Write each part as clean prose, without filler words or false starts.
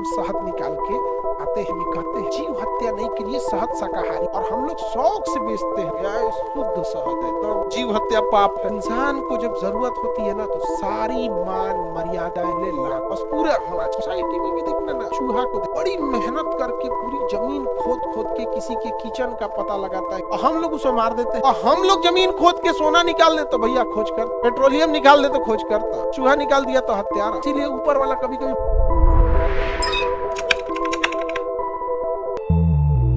हम शहद निकाल के आते हैं, ये कहते हैं जीव हत्या नहीं के लिए शहद शाकाहारी, और हम लोग शौक से बेचते हैं यार शुद्ध शहद है। तो जीव हत्या पाप है। इंसान को जब जरूरत होती है ना तो सारी मान मर्यादाएं ले ला, बस पूरा होना। सोसाइटी में भी देखना ना, चूहा को बड़ी मेहनत करके पूरी जमीन खोद खोद के किसी के किचन का पता लगाता है, और हम लोग उसे मार देते हैं। और हम लोग जमीन खोद के सोना निकाल ले तो भैया खोज कर, पेट्रोलियम निकाल ले तो खोज करता, चूहा निकाल दिया तो हत्यारा। इसीलिए ऊपर वाला कभी कभी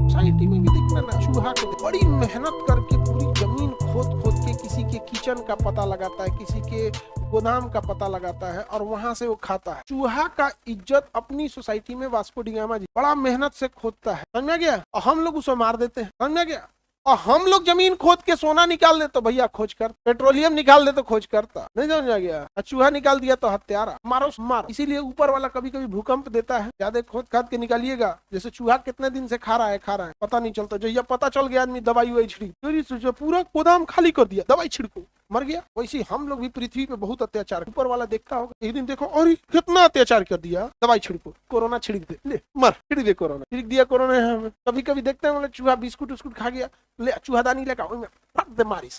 सोसाइटी में भी देखना ना, चूहा को बड़ी मेहनत करके पूरी जमीन खोद खोद के किसी के किचन का पता लगाता है, किसी के गोदाम का पता लगाता है, और वहां से वो खाता है। चूहा का इज्जत अपनी सोसाइटी में वास्को डिगामा जी बड़ा मेहनत से खोदता है, समझ गया, और हम लोग उसे मार देते हैं, समझ गया। और हम लोग जमीन खोद के सोना निकाल ले तो भैया खोज कर, पेट्रोलियम निकाल ले तो खोज करता, नहीं समझ गया। चूहा निकाल दिया तो हत्यारा, मारो मार। इसीलिए ऊपर वाला कभी कभी भूकंप देता है, ज्यादा खोद खाद के निकालिएगा। जैसे चूहा कितने दिन से खा रहा है पता नहीं चलता, जो ये पता चल गया आदमी दवाई वही छिड़की, पूरा गोदाम खाली कर दिया, दवाई छिड़को मर गया। वैसे हम लोग भी पृथ्वी पे बहुत अत्याचार, ऊपर वाला देखता होगा, एक दिन देखो और कितना अत्याचार कर दिया, दवाई छिड़को, कोरोना छिड़क दे, ले मर, छिड़क दे कोरोना, छिड़क दिया कोरोना है हमें। कभी कभी देखते हैं चूहा बिस्कुट उस्कुट खा गया, ले चूहादानी लगा, फट दे मारी,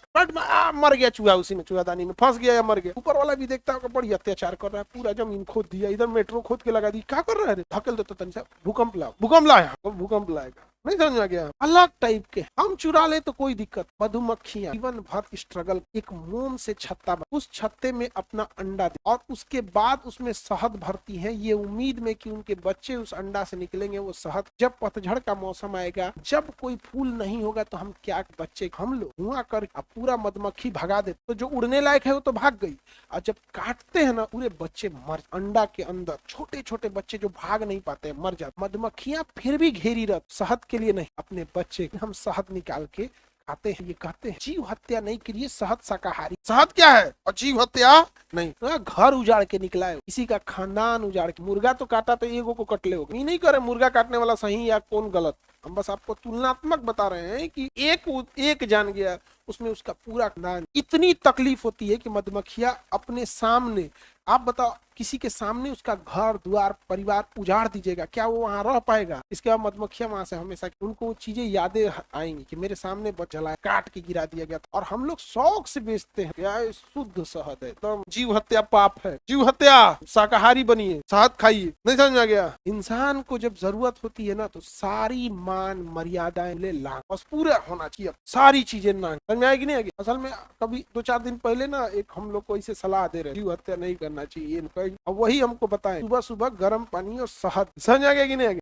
मर गया चूहा, उसी में चूहादानी में फंस गया या मर गया। ऊपर वाला भी देखता होगा बड़ी अत्याचार कर रहा है, पूरा जमीन खोद दिया, इधर मेट्रो खोद के लगा दी, क्या कर रहा है, धकेल देता तनी सा, भूकंप लाओ, भूकंप लाया, भूकंप लाएगा, नहीं समझ में गया। अलग टाइप के हम चुरा ले तो कोई दिक्कत। मधुमक्खियां जीवन भर स्ट्रगल, एक मोम से छत्ता, उस छत्ते में अपना अंडा दे और उसके बाद उसमें शहद भरती हैं, ये उम्मीद में कि उनके बच्चे उस अंडा से निकलेंगे। वो शहद जब पतझड़ का मौसम आएगा, जब कोई फूल नहीं होगा तो हम क्या बच्चे हम लोग धुआं कर पूरा मधुमक्खी भगा दे, तो जो उड़ने लायक है वो तो भाग गई, और जब काटते हैं ना पूरे बच्चे मर, अंडा के अंदर छोटे छोटे बच्चे जो भाग नहीं पाते मर जाते। मधुमक्खियां फिर भी घेरी रह, शहद के लिए नहीं, अपने बच्चे हम शहद निकाल के खाते हैं। ये कहते हैं जीव हत्या नहीं के लिए शहद शाकाहारी। शहद क्या है और जीव हत्या नहीं, तो घर उजाड़ के निकला है, किसी का खानदान उजाड़ के। मुर्गा तो काटा तो एगो को कटले होगा, ये नहीं करे मुर्गा काटने वाला सही या कौन गलत, हम बस आपको तुलनात्मक बता रहे हैं कि एक जान गया उसमें उसका पूरा खानदान। इतनी तकलीफ होती है कि मधुमक्खियां अपने सामने, आप बताओ किसी के सामने उसका घर द्वार परिवार उजाड़ दीजिएगा, क्या वो वहां रह पाएगा? इसके बाद मधुमक्खियां वहां से हमेशा उनको वो चीजें यादें आएंगी कि मेरे सामने जलाया, काट के गिरा दिया गया था। और हम लोग शौक से बेचते हैं, यार शुद्ध शहद है, तो जीव हत्या पाप है। जीव हत्या शाकाहारी बनिए, शहद खाइए, नहीं समझ में गया। इंसान को जब जरूरत होती है ना तो सारी मान मर्यादाएं ले ला, बस पूरा होना चाहिए, सारी चीजें ना। समझ में आएगी नहीं आएगी? असल में कभी 2-4 दिन पहले ना एक हम लोग को इसे सलाह दे रहे, जीव हत्या नहीं करना चाहिए, अब वही हमको बताएं, सुबह सुबह गर्म पानी और शहद। समझ आ गया कि नहीं आ गया?